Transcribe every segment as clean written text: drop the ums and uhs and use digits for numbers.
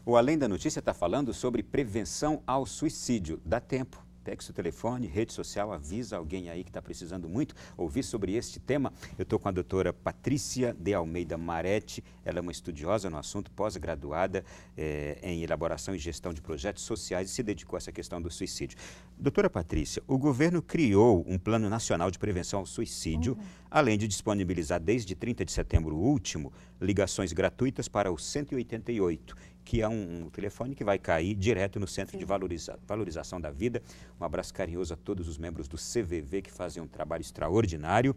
O Além da Notícia está falando sobre prevenção ao suicídio. Dá tempo. Pegue seu telefone, rede social, avisa alguém aí que está precisando muito ouvir sobre este tema. Eu estou com a doutora Patrícia de Almeida Maretti. Ela é uma estudiosa no assunto, pós-graduada em elaboração e gestão de projetos sociais e se dedicou a essa questão do suicídio. Doutora Patrícia, o governo criou um Plano Nacional de Prevenção ao Suicídio, além de disponibilizar desde 30 de setembro último ligações gratuitas para o 188, que é um telefone que vai cair direto no Centro de Valorização da Vida. Um abraço carinhoso a todos os membros do CVV que fazem um trabalho extraordinário.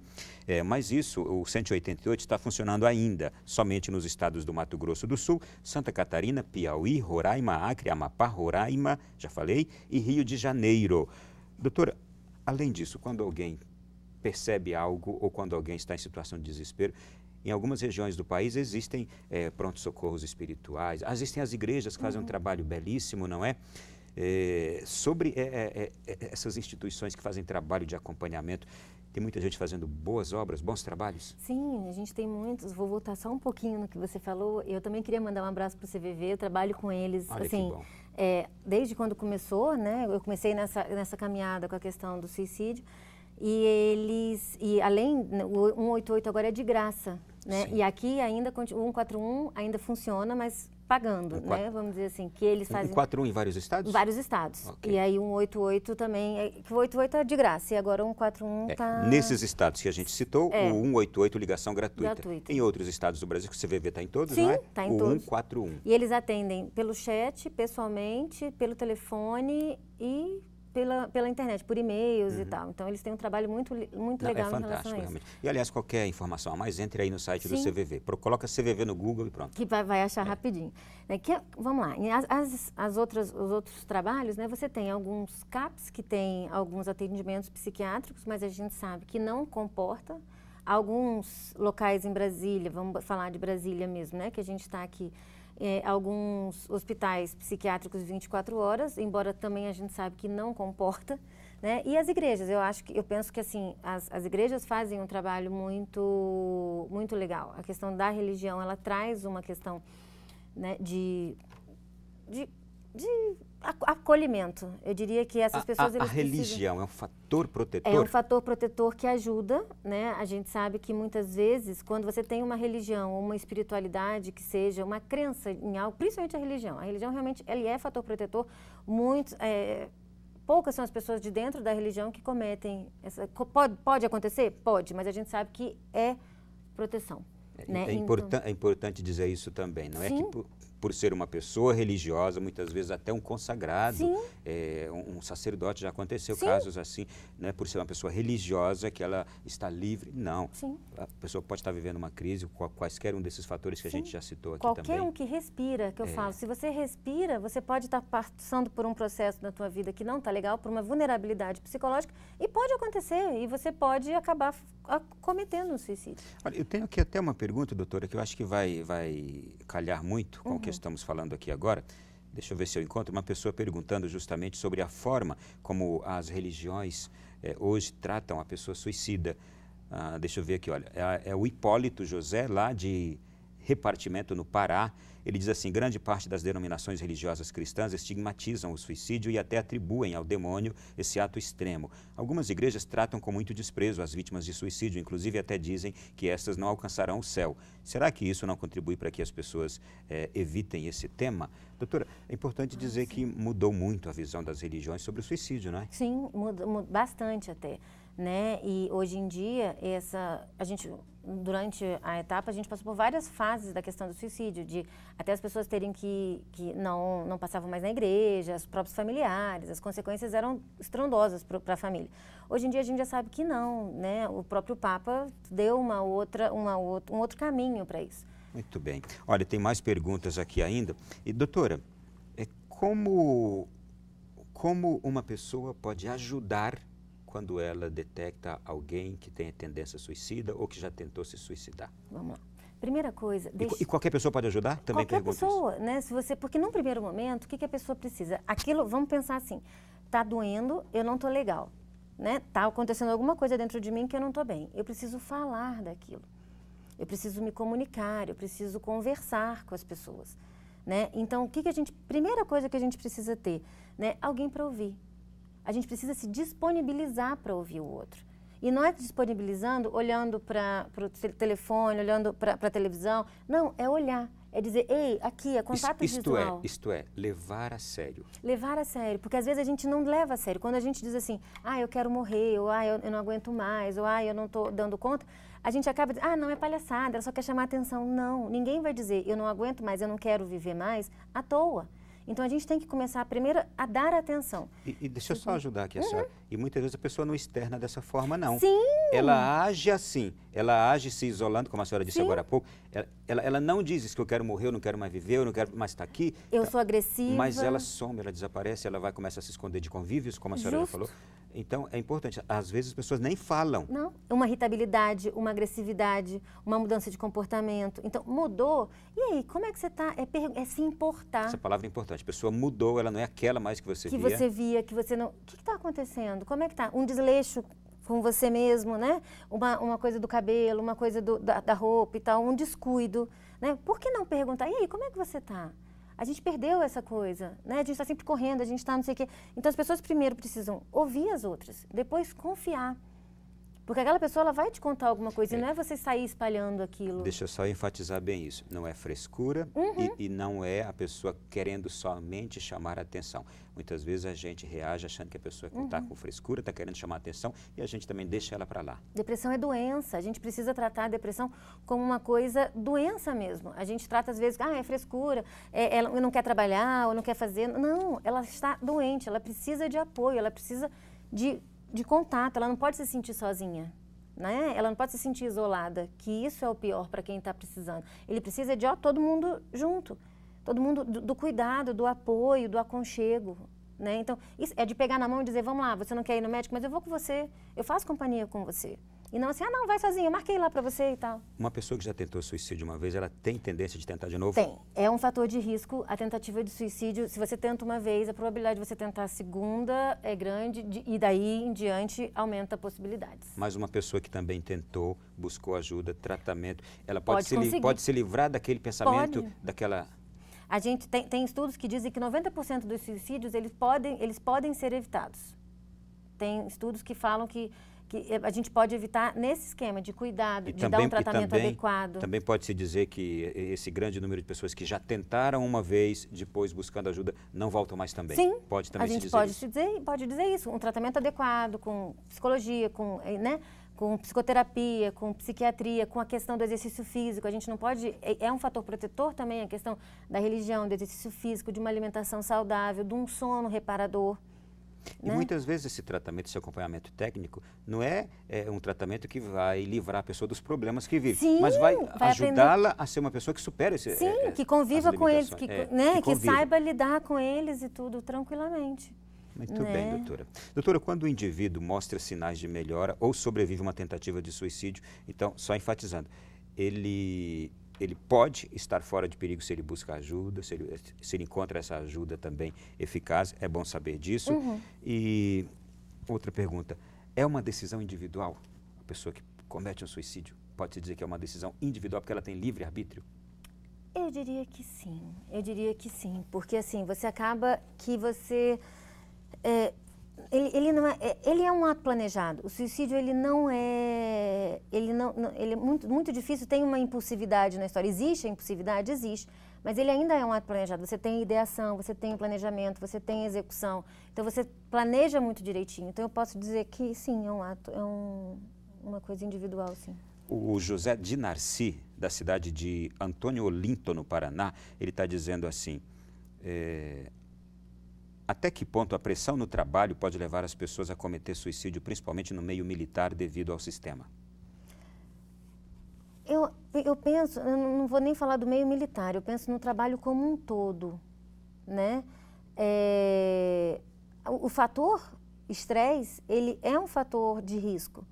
Mas isso, o 188 está funcionando ainda somente nos estados do Mato Grosso do Sul, Santa Catarina, Piauí, Roraima, Acre, Amapá, Roraima, já falei, e Rio de Janeiro. Doutora, além disso, quando alguém percebe algo ou quando alguém está em situação de desespero, em algumas regiões do país existem pronto-socorros espirituais, existem as igrejas que fazem um trabalho belíssimo, não é? Sobre essas instituições que fazem trabalho de acompanhamento, tem muita gente fazendo boas obras, bons trabalhos? Sim, a gente tem muitos. Vou voltar só um pouquinho no que você falou. Eu também queria mandar um abraço para o CVV, eu trabalho com eles, Olha, assim, que bom. desde quando começou, né? Eu comecei nessa caminhada com a questão do suicídio. E além, o 188 agora é de graça, né? Sim. E aqui ainda, o 141 ainda funciona, mas pagando, né? Vamos dizer assim, que eles fazem... 141 em vários estados? Em vários estados. Okay. E aí o 188 também, que o 188 é de graça, e agora o 141 está... Nesses estados que a gente citou, o 188 ligação gratuita. Gratuita. Em outros estados do Brasil, que o CVV está em todos, Sim, não é? está em o todos. 141. E eles atendem pelo chat, pessoalmente, pelo telefone e pela internet, por e-mails e tal. Então, eles têm um trabalho muito legal em relação a isso. Realmente. E, aliás, qualquer informação a mais, entre aí no site do Sim. CVV. Coloca CVV no Google e pronto. Que vai achar rapidinho. Vamos lá, os outros trabalhos, né, você tem alguns CAPs que tem alguns atendimentos psiquiátricos, mas a gente sabe que não comporta. Alguns locais em Brasília, vamos falar de Brasília mesmo, né, que a gente está aqui, alguns hospitais psiquiátricos 24 horas, embora também a gente sabe que não comporta, né? E as igrejas, eu penso que assim, as igrejas fazem um trabalho muito legal. A questão da religião, ela traz uma questão, né, de acolhimento. Eu diria que essas pessoas... A religião é um fator protetor? É um fator protetor que ajuda, né? A gente sabe que muitas vezes, quando você tem uma religião, uma espiritualidade que seja uma crença em algo, principalmente a religião realmente ele é fator protetor. Poucas são as pessoas de dentro da religião que cometem pode acontecer? Pode, mas a gente sabe que é proteção. Né? É importante dizer isso também, não Sim. é que por ser uma pessoa religiosa, muitas vezes até um consagrado, um sacerdote, já aconteceu casos assim, né, por ser uma pessoa religiosa, que ela está livre. Não, Sim. A pessoa pode estar vivendo uma crise, quaisquer um desses fatores que a gente já citou aqui Qualquer também. um que respira, que eu falo, se você respira, você pode estar passando por um processo na tua vida que não está legal, por uma vulnerabilidade psicológica, e pode acontecer, e você pode acabar cometendo um suicídio. Olha, eu tenho aqui até uma pergunta, doutora, que eu acho que vai calhar muito com o que estamos falando aqui agora. Deixa eu ver se eu encontro uma pessoa perguntando justamente sobre a forma como as religiões hoje tratam a pessoa suicida. Deixa eu ver aqui, olha, é o Hipólito José, lá de Repartimento, no Pará. Ele diz assim: grande parte das denominações religiosas cristãs estigmatizam o suicídio e até atribuem ao demônio esse ato extremo. Algumas igrejas tratam com muito desprezo as vítimas de suicídio, inclusive até dizem que estas não alcançarão o céu. Será que isso não contribui para que as pessoas evitem esse tema? Doutora, é importante dizer que mudou muito a visão das religiões sobre o suicídio, não é? Sim, muda bastante até. Né? E hoje em dia, durante a etapa, a gente passou por várias fases da questão do suicídio, de até as pessoas terem que não passavam mais na igreja, os próprios familiares, as consequências eram estrondosas para a família. Hoje em dia a gente já sabe que não, né? O próprio Papa deu um outro caminho para isso. Muito bem. Olha, tem mais perguntas aqui ainda. E, doutora, como uma pessoa pode ajudar quando ela detecta alguém que tem tendência suicida ou que já tentou se suicidar? Vamos lá. Primeira coisa... E qualquer pessoa pode ajudar? Também qualquer pergunto pessoa, isso. né? Porque num primeiro momento, o que a pessoa precisa? Vamos pensar assim, tá doendo, eu não tô legal, né? Tá acontecendo alguma coisa dentro de mim que eu não tô bem. Eu preciso falar daquilo. Eu preciso me comunicar, eu preciso conversar com as pessoas. né? Então, primeira coisa que a gente precisa ter, né? Alguém para ouvir. A gente precisa se disponibilizar para ouvir o outro. E não é disponibilizando, olhando para o telefone, olhando para a televisão. Não, é olhar. É dizer, ei, aqui, é contato visual. Isto é, levar a sério. Levar a sério, porque às vezes a gente não leva a sério. Quando a gente diz assim, eu quero morrer, ou eu não aguento mais, ou eu não estou dando conta, a gente acaba dizendo, não, é palhaçada, ela só quer chamar atenção. Não, ninguém vai dizer, eu não aguento mais, eu não quero viver mais, à toa. Então, a gente tem que começar primeiro a dar atenção. E deixa eu só ajudar aqui a senhora. E muitas vezes a pessoa não externa dessa forma, não. Sim! Ela age assim, ela age se isolando, como a senhora disse agora há pouco. Ela não diz isso que eu quero morrer, eu não quero mais viver, eu não quero mais estar aqui. Eu sou agressiva. Mas ela some, ela desaparece, ela vai começar a se esconder de convívios, como a senhora já falou. Então, é importante. Às vezes as pessoas nem falam. Não, uma irritabilidade, uma agressividade, uma mudança de comportamento. Então, mudou. E aí, como é que você está? É se importar. Essa palavra é importante. A pessoa mudou, ela não é aquela mais que você via. Que você via, que você não... O que está acontecendo? Como é que está? Um desleixo com você mesmo, né? Uma coisa do cabelo, uma coisa da roupa e tal, um descuido, né? Por que não perguntar? E aí, como é que você está? A gente perdeu essa coisa, né? A gente está sempre correndo, a gente está não sei o quê. Então, as pessoas primeiro precisam ouvir as outras, depois confiar. Porque aquela pessoa, ela vai te contar alguma coisa e não é você sair espalhando aquilo. Deixa eu só enfatizar bem isso. Não é frescura e não é a pessoa querendo somente chamar a atenção. Muitas vezes a gente reage achando que a pessoa está com frescura, está querendo chamar a atenção e a gente também deixa ela para lá. Depressão é doença. A gente precisa tratar a depressão como uma coisa, doença mesmo. A gente trata às vezes, é frescura, ela não quer trabalhar ou não quer fazer. Não, ela está doente, ela precisa de apoio, ela precisa de contato, ela não pode se sentir sozinha, né? Ela não pode se sentir isolada, que isso é o pior para quem está precisando. Ele precisa de todo mundo junto, todo mundo do cuidado, do apoio, do aconchego, né? Então, isso é de pegar na mão e dizer, vamos lá, você não quer ir no médico, mas eu vou com você, eu faço companhia com você. E não assim, não, vai sozinho, eu marquei lá para você e tal. Uma pessoa que já tentou suicídio uma vez, ela tem tendência de tentar de novo? Tem. É um fator de risco a tentativa de suicídio. Se você tenta uma vez, a probabilidade de você tentar a segunda é grande e daí em diante aumenta possibilidades. Mas uma pessoa que também tentou, buscou ajuda, tratamento, ela pode se livrar daquele pensamento, daquela... A gente tem estudos que dizem que 90% dos suicídios, eles podem ser evitados. Tem estudos que falam que a gente pode evitar nesse esquema de cuidado, de dar um tratamento adequado. Também pode-se dizer que esse grande número de pessoas que já tentaram uma vez, depois buscando ajuda, não voltam mais também. Sim, pode também a gente pode dizer isso. Um tratamento adequado, com psicologia, com psicoterapia, com psiquiatria, com a questão do exercício físico. A gente não pode... É um fator protetor também a questão da religião, do exercício físico, de uma alimentação saudável, de um sono reparador. E muitas vezes esse tratamento, esse acompanhamento técnico, não é um tratamento que vai livrar a pessoa dos problemas que vive, Sim, mas vai ajudá-la a ser uma pessoa que supere esse Sim, que conviva com eles, que saiba lidar com eles e tudo tranquilamente. Muito bem, doutora. Doutora, quando o indivíduo mostra sinais de melhora ou sobrevive a uma tentativa de suicídio, então, só enfatizando, ele pode estar fora de perigo se ele busca ajuda, se ele encontra essa ajuda também eficaz, é bom saber disso. E outra pergunta, é uma decisão individual? A pessoa que comete um suicídio pode-se dizer que é uma decisão individual porque ela tem livre-arbítrio? Eu diria que sim, porque assim, você acaba que você... Ele é um ato planejado. O suicídio, ele é muito difícil, tem uma impulsividade na história. Existe a impulsividade? Existe. Mas ele ainda é um ato planejado. Você tem ideação, você tem planejamento, você tem execução. Então, você planeja muito direitinho. Então, eu posso dizer que, sim, é um ato, uma coisa individual, sim. O José de Narci, da cidade de Antônio Olinto, no Paraná, ele está dizendo assim... Até que ponto a pressão no trabalho pode levar as pessoas a cometer suicídio, principalmente no meio militar, devido ao sistema? Eu penso, eu não vou nem falar do meio militar, eu penso no trabalho como um todo, né? O fator estresse, ele é um fator de risco.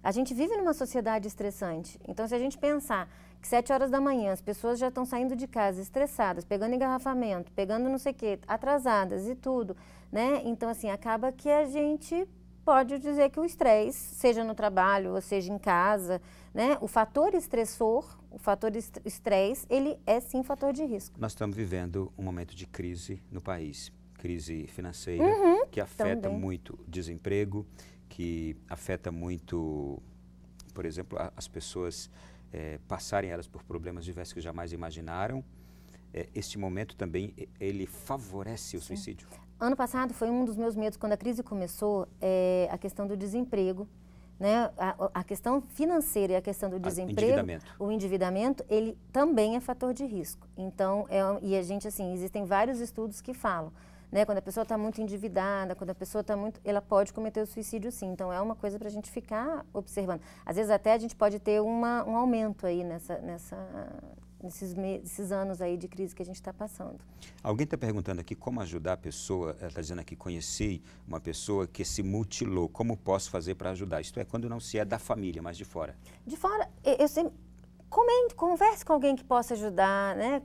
A gente vive numa sociedade estressante, então se a gente pensar que 7 horas da manhã as pessoas já estão saindo de casa estressadas, pegando engarrafamento, pegando não sei o quê, atrasadas e tudo, né? Então, assim, acaba que a gente pode dizer que o estresse, seja no trabalho ou seja em casa, né, o fator estressor, o fator estresse, ele é sim fator de risco. Nós estamos vivendo um momento de crise no país, crise financeira, que afeta muito o desemprego, que afeta muito, por exemplo, as pessoas passarem elas por problemas diversos que jamais imaginaram. Este momento também, ele favorece o suicídio? Ano passado foi um dos meus medos, quando a crise começou, a questão do desemprego, né? A questão financeira e a questão do desemprego, o endividamento, ele também é fator de risco. Então, e a gente, assim, existem vários estudos que falam, né? Quando a pessoa está muito endividada, quando a pessoa está muito, ela pode cometer o suicídio sim. Então, é uma coisa para a gente ficar observando. Às vezes até a gente pode ter um aumento aí nesses anos aí de crise que a gente está passando. Alguém está perguntando aqui como ajudar a pessoa, ela está dizendo aqui, conheci uma pessoa que se mutilou, como posso fazer para ajudar? Isto é, quando não se é da família, mas de fora. De fora, eu sempre comente, converse com alguém que possa ajudar, né?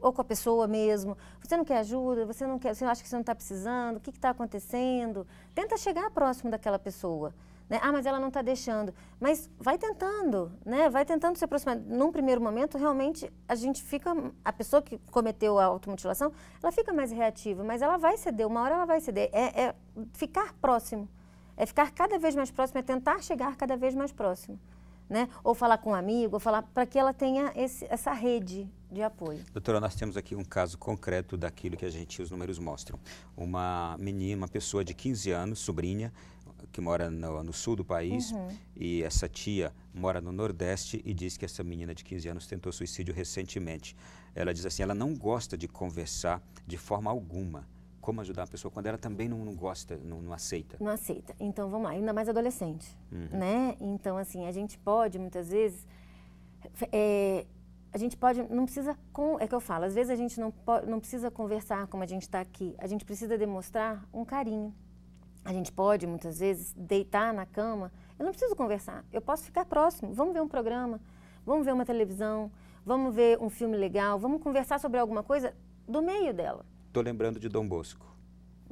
Ou com a pessoa mesmo. Você não quer ajuda, você acha que você não está precisando, o que está acontecendo? Tenta chegar próximo daquela pessoa. Né? Ah, mas ela não está deixando. Mas vai tentando, né? Vai tentando se aproximar. Num primeiro momento, realmente, a pessoa que cometeu a automutilação, ela fica mais reativa, mas ela vai ceder, uma hora ela vai ceder. É ficar próximo, é ficar cada vez mais próximo, é tentar chegar cada vez mais próximo. Né? Ou falar com um amigo, ou falar para que ela tenha essa rede de apoio. Doutora, nós temos aqui um caso concreto daquilo que os números mostram. Uma menina, uma pessoa de 15 anos, sobrinha, que mora no sul do país, e essa tia mora no Nordeste e diz que essa menina de 15 anos tentou suicídio recentemente. Ela diz assim, ela não gosta de conversar de forma alguma. Como ajudar a pessoa quando ela também não gosta, não aceita? Não aceita. Então, vamos lá, ainda mais adolescente, né? Então, assim, a gente pode, muitas vezes, a gente pode, não precisa, é que eu falo, às vezes a gente não precisa conversar como a gente está aqui, a gente precisa demonstrar um carinho. A gente pode, muitas vezes, deitar na cama, eu não preciso conversar, eu posso ficar próximo, vamos ver um programa, vamos ver uma televisão, vamos ver um filme legal, vamos conversar sobre alguma coisa do meio dela. Estou lembrando de Dom Bosco.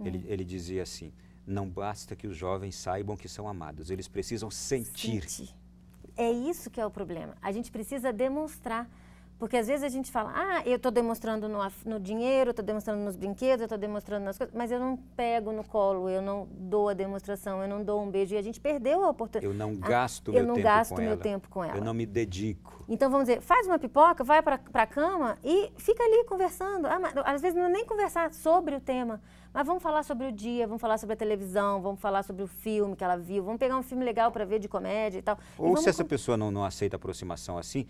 Ele dizia assim, não basta que os jovens saibam que são amados, eles precisam sentir. É isso que é o problema. A gente precisa demonstrar. Porque às vezes a gente fala, eu estou demonstrando no dinheiro, eu estou demonstrando nos brinquedos, eu estou demonstrando nas coisas, mas eu não pego no colo, eu não dou a demonstração, eu não dou um beijo. E a gente perdeu a oportunidade. Eu não gasto meu tempo com ela. Eu não me dedico. Então vamos dizer, faz uma pipoca, vai para a cama e fica ali conversando. Às vezes não é nem conversar sobre o tema, mas vamos falar sobre o dia, vamos falar sobre a televisão, vamos falar sobre o filme que ela viu, vamos pegar um filme legal para ver de comédia e tal. Ou se essa pessoa não aceita aproximação assim,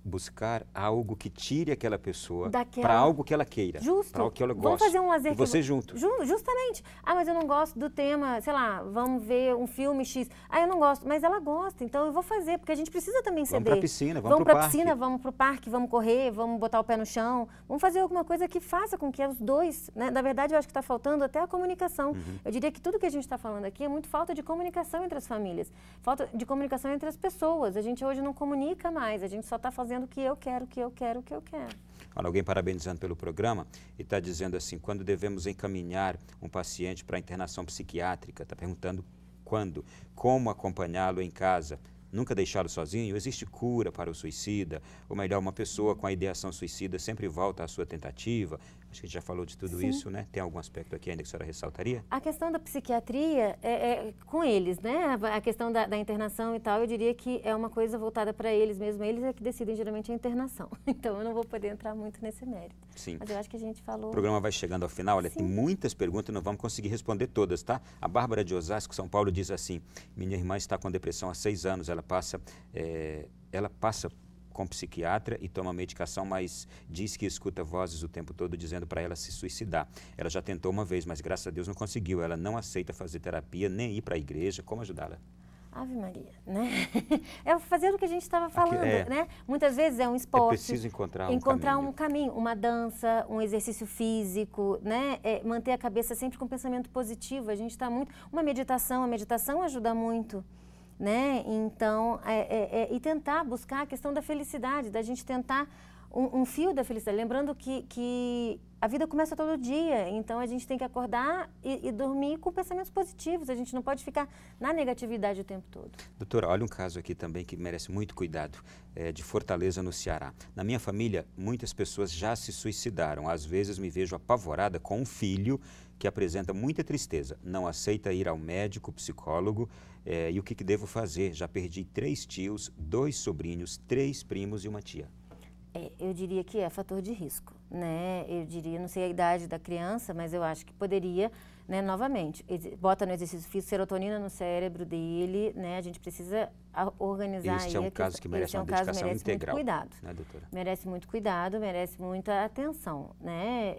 buscar algo que tire aquela pessoa para algo que ela queira, para algo que ela goste. Vamos fazer um lazer. E você junto. Justamente. Mas eu não gosto do tema, sei lá, vamos ver um filme X. Eu não gosto, mas ela gosta, então eu vou fazer, porque a gente precisa também ceder. Vamos para a piscina, vamos para o parque. Piscina, vamos para o parque, vamos correr, vamos botar o pé no chão, vamos fazer alguma coisa que faça com que os dois, né? Na verdade, eu acho que está faltando até a comunicação. Eu diria que tudo que a gente está falando aqui é muito falta de comunicação entre as famílias, falta de comunicação entre as pessoas. A gente hoje não comunica mais, a gente só está fazendo o que eu quero, o que eu quero, o que eu quero. Olha, alguém parabenizando pelo programa e está dizendo assim, quando devemos encaminhar um paciente para internação psiquiátrica, está perguntando quando, como acompanhá-lo em casa, nunca deixá-lo sozinho, existe cura para o suicida, ou melhor, uma pessoa com a ideação suicida sempre volta à sua tentativa. Acho que a gente já falou de tudo isso, né? Tem algum aspecto aqui ainda que a senhora ressaltaria? A questão da psiquiatria é com eles, né? A questão da internação e tal, eu diria que é uma coisa voltada para eles mesmo. Eles é que decidem geralmente a internação. Então, eu não vou poder entrar muito nesse mérito. Sim. Mas eu acho que a gente falou... O programa vai chegando ao final. Olha, tem muitas perguntas, não vamos conseguir responder todas, tá? A Bárbara de Osasco, São Paulo, diz assim, minha irmã está com depressão há 6 anos, ela passa com psiquiatra e toma medicação, mas diz que escuta vozes o tempo todo dizendo para ela se suicidar. Ela já tentou uma vez, mas graças a Deus não conseguiu. Ela não aceita fazer terapia, nem ir para a igreja. Como ajudá-la? Ave Maria, né? É fazer o que a gente estava falando, né? Muitas vezes é um esporte. É preciso encontrar um caminho, uma dança, um exercício físico, né? Manter a cabeça sempre com pensamento positivo. A gente está muito... a meditação ajuda muito. Né? Então, e tentar buscar a questão da felicidade, da gente tentar um fio da felicidade. Lembrando que a vida começa todo dia, então a gente tem que acordar e dormir com pensamentos positivos, a gente não pode ficar na negatividade o tempo todo. Doutora, olha um caso aqui também que merece muito cuidado, de Fortaleza, no Ceará. Na minha família, muitas pessoas já se suicidaram. Às vezes me vejo apavorada com um filho que apresenta muita tristeza, não aceita ir ao médico, psicólogo, e o que devo fazer? Já perdi 3 tios, 2 sobrinhos, 3 primos e uma tia. Eu diria que é fator de risco, né? Eu diria, não sei a idade da criança, mas eu acho que poderia, né, novamente, bota no exercício físico serotonina no cérebro dele, né? A gente precisa organizar Este é um caso que merece uma dedicação integral, muito cuidado, né, doutora? Merece muito cuidado, merece muita atenção, né?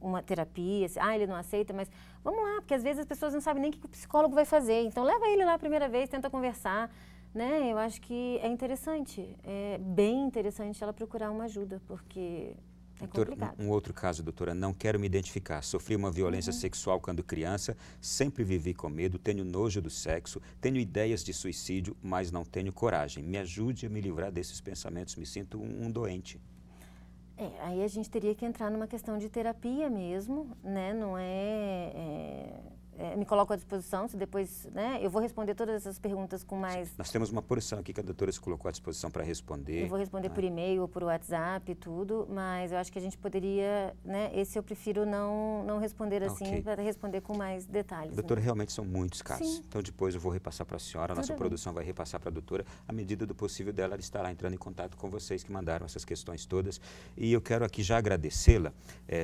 Uma terapia, ele não aceita, mas vamos lá, porque às vezes as pessoas não sabem nem o que o psicólogo vai fazer, então leva ele lá a primeira vez, tenta conversar. Né? Eu acho que é interessante, é bem interessante ela procurar uma ajuda, porque é complicado. Um outro caso, doutora, não quero me identificar. Sofri uma violência sexual quando criança, sempre vivi com medo, tenho nojo do sexo, tenho ideias de suicídio, mas não tenho coragem. Me ajude a me livrar desses pensamentos, me sinto um doente. Aí a gente teria que entrar numa questão de terapia mesmo, né? Não me coloco à disposição, se depois, né, eu vou responder todas essas perguntas com mais... Nós temos uma porção aqui que a doutora se colocou à disposição para responder. Eu vou responder por e-mail ou por WhatsApp, tudo, mas eu acho que a gente poderia, né, esse eu prefiro não responder assim, para responder com mais detalhes. Doutora, né? realmente são muitos casos. Sim. Então depois eu vou repassar para a senhora, a nossa produção vai repassar para a doutora. À medida do possível dela, ela estará entrando em contato com vocês que mandaram essas questões todas. E eu quero aqui já agradecê-la.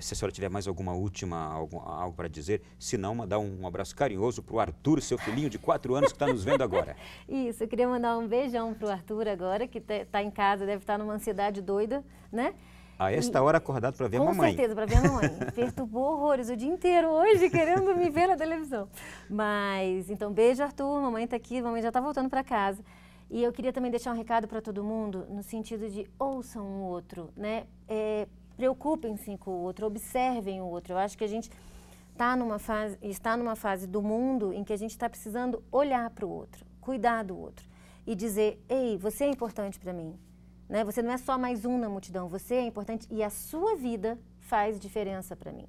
Se a senhora tiver mais alguma algo para dizer, se não, mandar um abraço carinhoso para o Arthur, seu filhinho de 4 anos que está nos vendo agora. Isso, eu queria mandar um beijão para o Arthur agora, que está em casa, deve estar numa ansiedade doida, né? A esta hora acordado para ver a mamãe. Com certeza, para ver a mamãe. Perturbou horrores o dia inteiro hoje, querendo me ver na televisão. Mas, então, beijo, Arthur, mamãe está aqui, mamãe já está voltando para casa. E eu queria também deixar um recado para todo mundo, no sentido de ouçam o outro, né? Preocupem-se com o outro, observem o outro. Eu acho que a gente está numa fase do mundo em que a gente está precisando olhar para o outro, cuidar do outro e dizer, ei, você é importante para mim, né? Você não é só mais um na multidão, você é importante e a sua vida faz diferença para mim,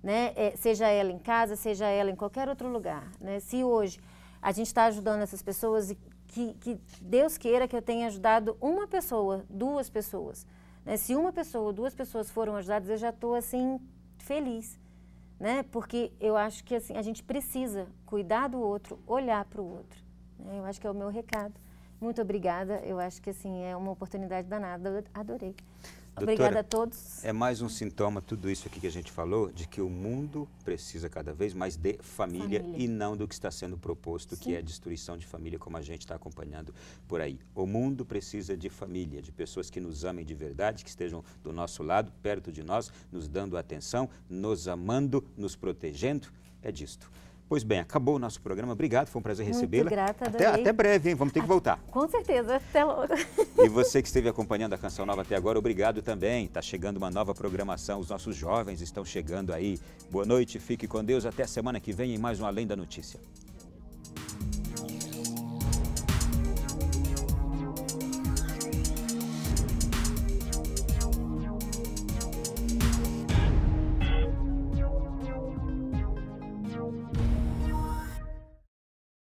né? Seja ela em casa, seja ela em qualquer outro lugar, né? Se hoje a gente está ajudando essas pessoas e que Deus queira que eu tenha ajudado uma pessoa, 2 pessoas, né? Se uma pessoa, 2 pessoas foram ajudadas, eu já estou assim feliz. Né? Porque eu acho que assim, a gente precisa cuidar do outro, olhar para o outro. Né? Eu acho que é o meu recado. Muito obrigada. Eu acho que assim, é uma oportunidade danada. Adorei. Obrigada a todos. É mais um sintoma, tudo isso aqui que a gente falou, de que o mundo precisa cada vez mais de família. E não do que está sendo proposto, que é a destruição de família, como a gente está acompanhando por aí. O mundo precisa de família, de pessoas que nos amem de verdade, que estejam do nosso lado, perto de nós, nos dando atenção, nos amando, nos protegendo. É disto. Pois bem, acabou o nosso programa. Obrigado, foi um prazer recebê-la. Muito grata, adorei. Até breve, hein? Vamos ter que voltar. Com certeza, até logo. E você que esteve acompanhando a Canção Nova até agora, obrigado também. Está chegando uma nova programação, os nossos jovens estão chegando aí. Boa noite, fique com Deus. Até a semana que vem em mais um Além da Notícia.